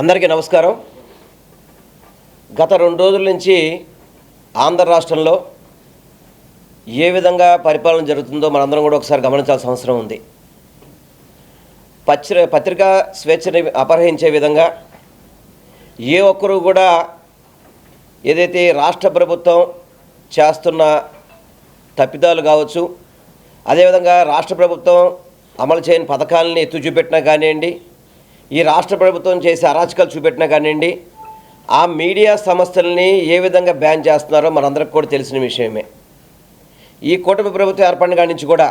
అందరికీ నమస్కారం. గత 2 రోజుల నుంచి ఆంధ్ర రాష్ట్రంలో ఏ విధంగా పరిపాలన జరుగుతుందో మనందరం కూడా ఒకసారి గమనించాల్సిన అవసరం ఉంది. పత్రికా స్వేచ్ఛని అపహరించే విధంగా ఏ ఒక్కరూ కూడా ఏదైతే రాష్ట్ర ప్రభుత్వం చేస్తున్న తప్పిదాలు కావచ్చు, అదేవిధంగా రాష్ట్ర ప్రభుత్వం అమలు చేయని పథకాలని ఎత్తు చూపెట్టినా కానివ్వండి, ఈ రాష్ట్ర ప్రభుత్వం చేసే అరాచకాలు చూపెట్టినా కానివ్వండి, ఆ మీడియా సంస్థల్ని ఏ విధంగా బ్యాన్ చేస్తున్నారో మనందరికి కూడా తెలిసిన విషయమే. ఈ కూటమి ప్రభుత్వం ఏర్పడిన కాడి నుంచి కూడా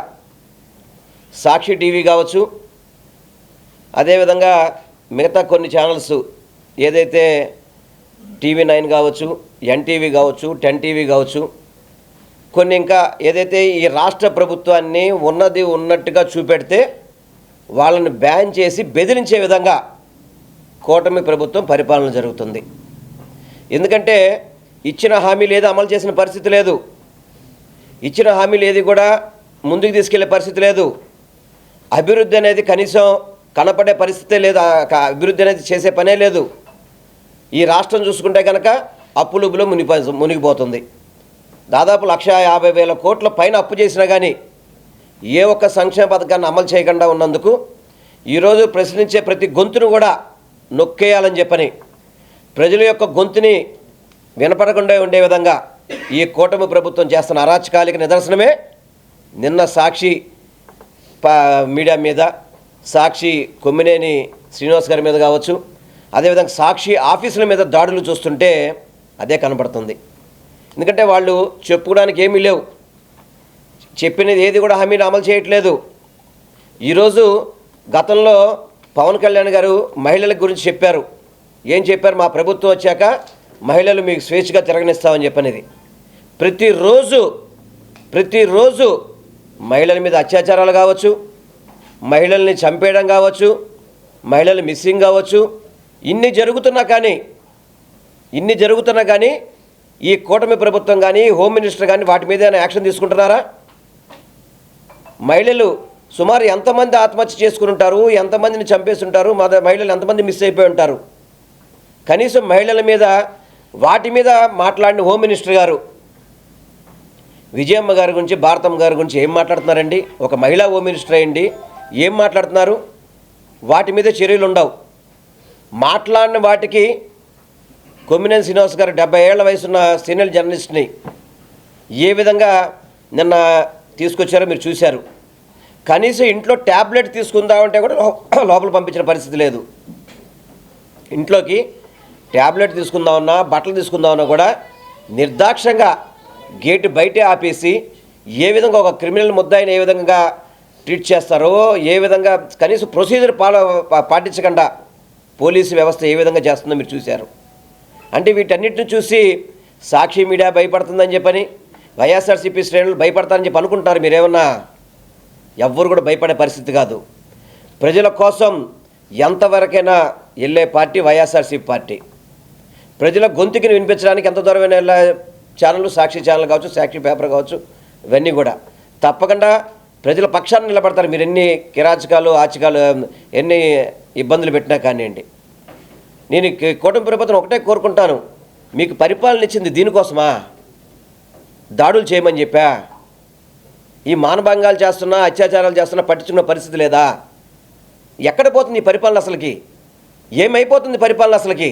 సాక్షి టీవీ కావచ్చు, అదేవిధంగా మిగతా కొన్ని ఛానల్స్ ఏదైతే TV9 కావచ్చు, NTV కావచ్చు, 10 TV కావచ్చు, కొన్ని ఇంకా ఏదైతే ఈ రాష్ట్ర ప్రభుత్వాన్ని ఉన్నది ఉన్నట్టుగా చూపెడితే వాళ్ళని బ్యాన్ చేసి బెదిరించే విధంగా కూటమి ప్రభుత్వం పరిపాలన జరుగుతుంది. ఎందుకంటే ఇచ్చిన హామీలు ఏది అమలు చేసిన పరిస్థితి లేదు, ఇచ్చిన హామీలు ఏది కూడా ముందుకు తీసుకెళ్లే పరిస్థితి లేదు, అభివృద్ధి అనేది కనీసం కనపడే పరిస్థితే లేదు, అభివృద్ధి అనేది చేసే పనే లేదు. ఈ రాష్ట్రం చూసుకుంటే కనుక అప్పులుబులో మునిగిపోతుంది. దాదాపు 1,50,000 కోట్ల పైన అప్పు చేసినా కానీ ఏ ఒక్క సంక్షేమ పథకాన్ని అమలు చేయకుండా ఉన్నందుకు ఈరోజు ప్రశ్నించే ప్రతి గొంతును కూడా నొక్కేయాలని చెప్పని, ప్రజల యొక్క గొంతుని వినపడకుండా ఉండే విధంగా ఈ కూటమి ప్రభుత్వం చేస్తున్న అరాచకాలిక నిదర్శనమే నిన్న సాక్షి మీడియా మీద, సాక్షి కొమ్మినేని శ్రీనివాస్ గారి మీద కావచ్చు, అదేవిధంగా సాక్షి ఆఫీసుల మీద దాడులు చూస్తుంటే అదే కనబడుతుంది. ఎందుకంటే వాళ్ళు చెప్పుకోవడానికి ఏమీ లేవు, చెప్పినది ఏది కూడా హామీని అమలు చేయట్లేదు. ఈరోజు గతంలో పవన్ కళ్యాణ్ గారు మహిళల గురించి చెప్పారు. ఏం చెప్పారు? మా ప్రభుత్వం వచ్చాక మహిళలు మీకు స్వేచ్ఛగా తిరగనిస్తామని చెప్పనేది. ప్రతిరోజు మహిళల మీద అత్యాచారాలు కావచ్చు, మహిళల్ని చంపేయడం కావచ్చు, మహిళలు మిస్సింగ్ కావచ్చు, ఇన్ని జరుగుతున్నా కానీ ఈ కూటమి ప్రభుత్వం కానీ హోమ్ మినిస్టర్ కానీ వాటి మీద యాక్షన్ తీసుకుంటున్నారా? మహిళలు సుమారు ఎంతమంది ఆత్మహత్య చేసుకుని ఉంటారు, ఎంతమందిని చంపేసి ఉంటారు, మహిళలు ఎంతమంది మిస్ అయిపోయి ఉంటారు? కనీసం మహిళల మీద వాటి మీద మాట్లాడిన హోమ్ మినిస్టర్ గారు విజయమ్మ గారి గురించి, భారతమ్మ గారి గురించి ఏం మాట్లాడుతున్నారండి? ఒక మహిళా హోమ్ మినిస్టర్ అయ్యండి ఏం మాట్లాడుతున్నారు? వాటి మీద చర్యలు ఉండవు. మాట్లాడిన వాటికి కొమ్మినేని శ్రీనివాస్ గారు 70 ఏళ్ల వయసున్న సీనియర్ జర్నలిస్ట్ని ఏ విధంగా నిన్న తీసుకొచ్చారో మీరు చూశారు. కనీసం ఇంట్లో ట్యాబ్లెట్ తీసుకుందామంటే కూడా లోపల పంపించిన పరిస్థితి లేదు. ఇంట్లోకి ట్యాబ్లెట్ తీసుకుందామన్నా, బట్టలు తీసుకుందామన్నా కూడా నిర్దాక్షంగా గేటు బయటే ఆపేసి ఏ విధంగా ఒక క్రిమినల్ ముద్దాయిని ఏ విధంగా ట్రీట్ చేస్తారో, ఏ విధంగా కనీసం ప్రొసీజర్ పాటించకుండా పోలీసు వ్యవస్థ ఏ విధంగా చేస్తుందో మీరు చూశారు. అంటే వీటన్నిటిని చూసి సాక్షి మీడియా భయపడుతుందని చెప్పని, వైఎస్ఆర్సీపీ శ్రేణులు భయపడతారని చెప్పి అనుకుంటున్నారు. మీరేమన్నా? ఎవ్వరు కూడా భయపడే పరిస్థితి కాదు. ప్రజల కోసం ఎంతవరకైనా వెళ్ళే పార్టీ వైఎస్ఆర్సీపీ పార్టీ. ప్రజల గొంతుకిని వినిపించడానికి ఎంత దూరమైన వెళ్ళే ఛానళ్ళు, సాక్షి ఛానల్ కావచ్చు, సాక్షి పేపర్ కావచ్చు, ఇవన్నీ కూడా తప్పకుండా ప్రజల పక్షాన్ని నిలబడతారు. మీరు ఎన్ని కిరాచకాలు, ఆచకాలు, ఎన్ని ఇబ్బందులు పెట్టినా కానివ్వండి. నేను కూటమి ప్రభుత్వం ఒకటే కోరుకుంటాను, మీకు పరిపాలన ఇచ్చింది దీనికోసమా? దాడులు చేయమని చెప్పా? ఈ మానభంగాలు చేస్తున్నా, అత్యాచారాలు చేస్తున్నా పట్టించుకున్న పరిస్థితి లేదా? ఎక్కడ పోతుంది ఈ పరిపాలన? అసలుకి ఏమైపోతుంది పరిపాలన? అసలుకి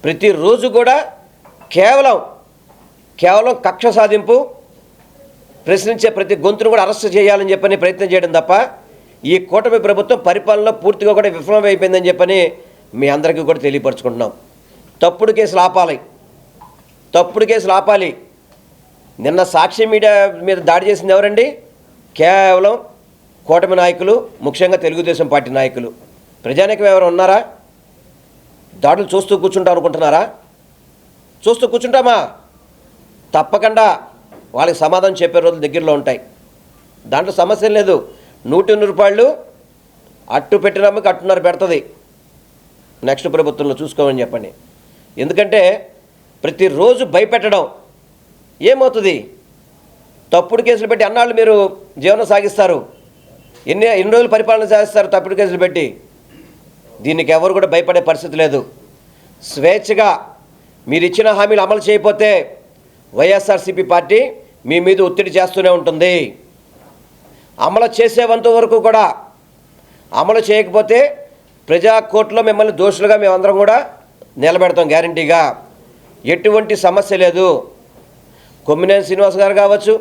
ప్రతిరోజు కూడా కేవలం కక్ష సాధింపు, ప్రశ్నించే ప్రతి గొంతును కూడా అరెస్ట్ చేయాలని చెప్పని ప్రయత్నం చేయడం తప్ప ఈ కూటమి ప్రభుత్వం పరిపాలనలో పూర్తిగా కూడా విఫలమైపోయిందని చెప్పని మీ అందరికీ కూడా తెలియపరచుకుంటున్నాం. తప్పుడు కేసులు ఆపాలి. నిన్న సాక్షి మీడియా మీద దాడి చేసింది ఎవరండి? కేవలం కూటమి నాయకులు, ముఖ్యంగా తెలుగుదేశం పార్టీ నాయకులు. ప్రజానీకం ఎవరు ఉన్నారా? దాడులు చూస్తూ కూర్చుంటాం అనుకుంటున్నారా? చూస్తూ కూర్చుంటామా? తప్పకుండా వాళ్ళకి సమాధానం చెప్పే రోజులు దగ్గరలో ఉంటాయి. దాంట్లో సమస్య లేదు. 100 రూపాయలు అట్టు పెట్టినమ్మకి అట్టున్నర పెడుతుంది నెక్స్ట్ ప్రభుత్వంలో, చూసుకోమని చెప్పండి. ఎందుకంటే ప్రతిరోజు భయపెట్టడం ఏమవుతుంది? తప్పుడు కేసులు పెట్టి అన్నాళ్ళు మీరు జీవనం సాగిస్తారు. ఎన్ని రోజులు పరిపాలన చేస్తారు తప్పుడు కేసులు పెట్టి? దీనికి ఎవరు కూడా భయపడే పరిస్థితి లేదు. స్వేచ్ఛగా మీరు ఇచ్చిన హామీలు అమలు చేయకపోతే వైఎస్ఆర్సీపీ పార్టీ మీ మీద ఒత్తిడి చేస్తూనే ఉంటుంది. అమలు చేసేంత వరకు కూడా, అమలు చేయకపోతే ప్రజా కోర్టులో మిమ్మల్ని దోషులుగా మేమందరం కూడా నిలబెడతాం గ్యారంటీగా. ఎటువంటి సమస్య లేదు. కొమ్మినేని శ్రీనివాస్ గారు కావచ్చు,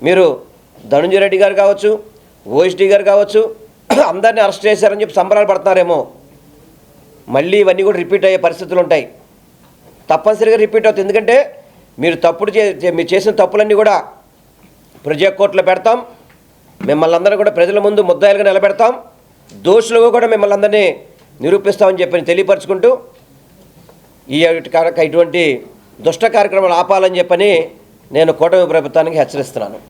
మీరు ధనుంజయ రెడ్డి గారు కావచ్చు, ఓఎస్డీ గారు కావచ్చు, అందరినీ అరెస్ట్ చేశారని చెప్పి సంబరాలు పడుతున్నారేమో. మళ్ళీ ఇవన్నీ కూడా రిపీట్ అయ్యే పరిస్థితులు ఉంటాయి. తప్పనిసరిగా రిపీట్ అవుతుంది. ఎందుకంటే మీరు మీరు చేసిన తప్పులన్నీ కూడా ప్రజా కోర్టులో పెడతాం. మిమ్మల్ని అందరూ కూడా ప్రజల ముందు ముద్దాయిలుగా నిలబెడతాం. దోషులుగా కూడా మిమ్మల్ని అందరినీ నిరూపిస్తామని చెప్పి తెలియపరుచుకుంటూ ఇటువంటి దుష్ట కార్యక్రమాలు ఆపాలని చెప్పని నేను కూటమి ప్రభుత్వానికి హెచ్చరిస్తున్నాను.